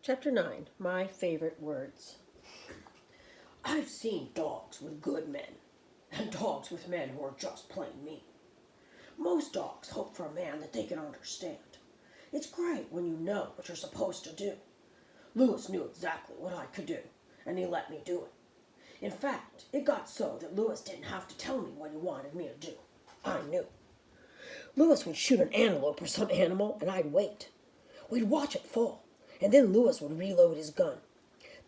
Chapter 9, My Favorite Words. I've seen dogs with good men, and dogs with men who are just plain mean. Most dogs hope for a man that they can understand. It's great when you know what you're supposed to do. Lewis knew exactly what I could do, and he let me do it. In fact, it got so that Lewis didn't have to tell me what he wanted me to do. I knew. Lewis would shoot an antelope or some animal, and I'd wait. We'd watch it fall, and then Lewis would reload his gun.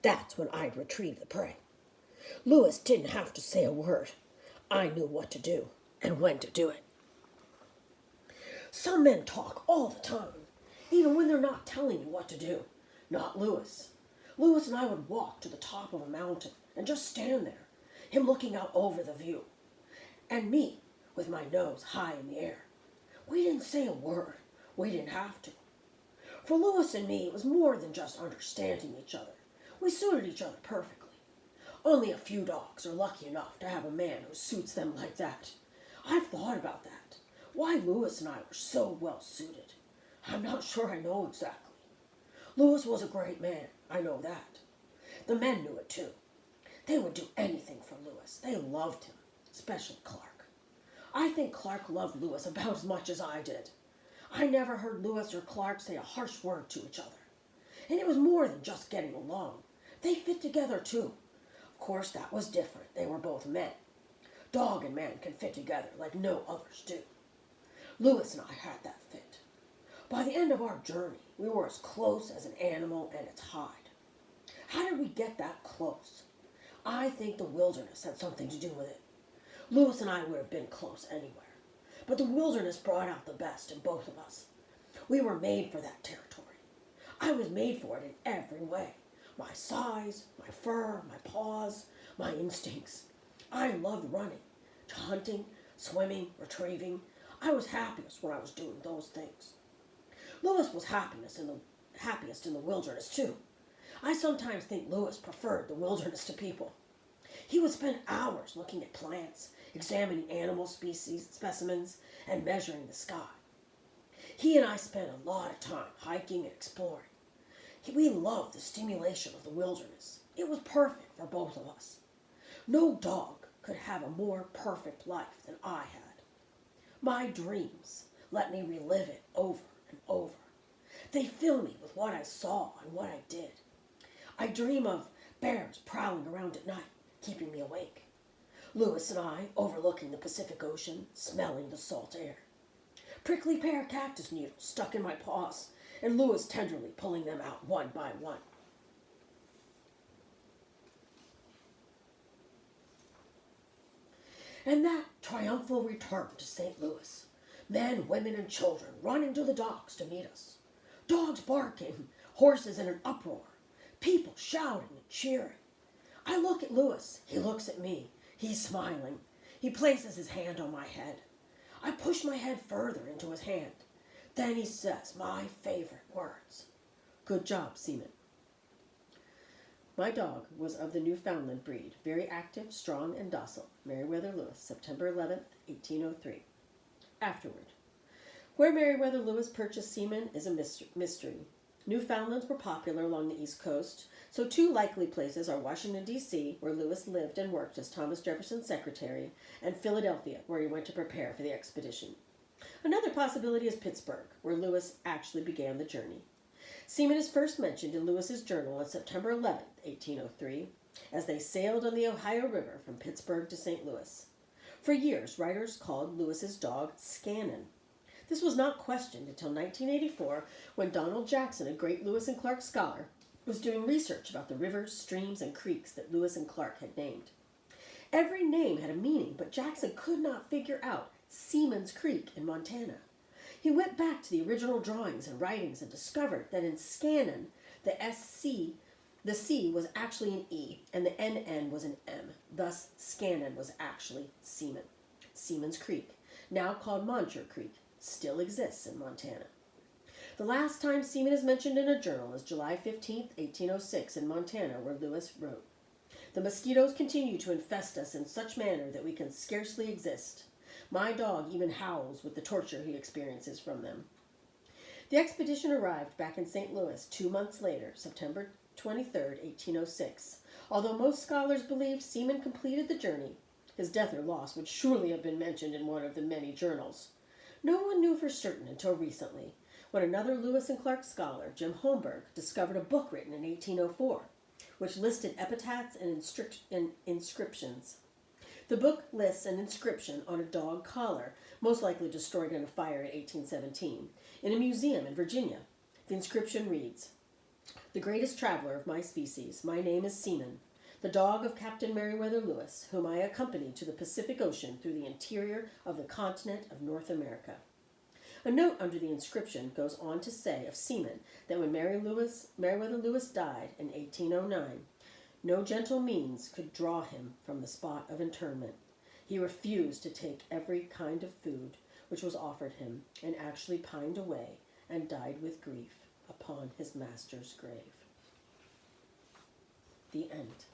That's when I'd retrieve the prey. Lewis didn't have to say a word. I knew what to do and when to do it. Some men talk all the time, even when they're not telling you what to do. Not Lewis. Lewis and I would walk to the top of a mountain and just stand there, him looking out over the view, and me with my nose high in the air. We didn't say a word. We didn't have to. For Lewis and me, it was more than just understanding each other. We suited each other perfectly. Only a few dogs are lucky enough to have a man who suits them like that. I've thought about that. Why Lewis and I were so well suited. I'm not sure I know exactly. Lewis was a great man, I know that. The men knew it too. They would do anything for Lewis. They loved him, especially Clark. I think Clark loved Lewis about as much as I did. I never heard Lewis or Clark say a harsh word to each other. And it was more than just getting along. They fit together too. Of course, that was different. They were both men. Dog and man can fit together like no others do. Lewis and I had that fit. By the end of our journey, we were as close as an animal and its hide. How did we get that close? I think the wilderness had something to do with it. Lewis and I would have been close anywhere. But the wilderness brought out the best in both of us. We were made for that territory. I was made for it in every way. My size, my fur, my paws, my instincts. I loved running, hunting, swimming, retrieving. I was happiest when I was doing those things. Lewis was happiest in the wilderness too. I sometimes think Lewis preferred the wilderness to people. He would spend hours looking at plants, examining animal specimens, and measuring the sky. He and I spent a lot of time hiking and exploring. We loved the stimulation of the wilderness. It was perfect for both of us. No dog could have a more perfect life than I had. My dreams let me relive it over and over. They fill me with what I saw and what I did. I dream of bears prowling around at night, keeping me awake. Lewis and I overlooking the Pacific Ocean, smelling the salt air. Prickly pear cactus needles stuck in my paws, and Lewis tenderly pulling them out one by one. And that triumphal return to St. Louis. Men, women, and children running to the docks to meet us. Dogs barking, horses in an uproar, people shouting and cheering. I look at Lewis. He looks at me. He's smiling. He places his hand on my head. I push my head further into his hand. Then he says my favorite words. Good job, Seaman. My dog was of the Newfoundland breed, very active, strong, and docile. Meriwether Lewis, September 11th, 1803. Afterward. Where Meriwether Lewis purchased Seaman is a mystery. Newfoundlands were popular along the East Coast, so two likely places are Washington, D.C., where Lewis lived and worked as Thomas Jefferson's secretary, and Philadelphia, where he went to prepare for the expedition. Another possibility is Pittsburgh, where Lewis actually began the journey. Seaman is first mentioned in Lewis's journal on September 11, 1803, as they sailed on the Ohio River from Pittsburgh to St. Louis. For years, writers called Lewis's dog Scannon. This was not questioned until 1984, when Donald Jackson, a great Lewis and Clark scholar, was doing research about the rivers, streams, and creeks that Lewis and Clark had named. Every name had a meaning, but Jackson could not figure out Seaman's Creek in Montana. He went back to the original drawings and writings and discovered that in Scannon, the C was actually an E and the NN was an M. Thus, Scannon was actually Seaman. Seaman's Creek, now called Montour Creek, still exists in Montana. The last time Seaman is mentioned in a journal is July 15, 1806, in Montana, where Lewis wrote, "The mosquitoes continue to infest us in such manner that we can scarcely exist. My dog even howls with the torture he experiences from them." The expedition arrived back in St. Louis 2 months later, September 23rd, 1806. Although most scholars believe Seaman completed the journey, his death or loss would surely have been mentioned in one of the many journals. No one knew for certain until recently, when another Lewis and Clark scholar, Jim Holmberg, discovered a book written in 1804, which listed epitaphs and inscriptions. The book lists an inscription on a dog collar, most likely destroyed in a fire in 1817, in a museum in Virginia. The inscription reads, "The greatest traveler of my species, my name is Seaman, the dog of Captain Meriwether Lewis, whom I accompanied to the Pacific Ocean through the interior of the continent of North America." A note under the inscription goes on to say of Seaman that when Meriwether Lewis died in 1809, no gentle means could draw him from the spot of interment. He refused to take every kind of food which was offered him, and actually pined away and died with grief upon his master's grave. The end.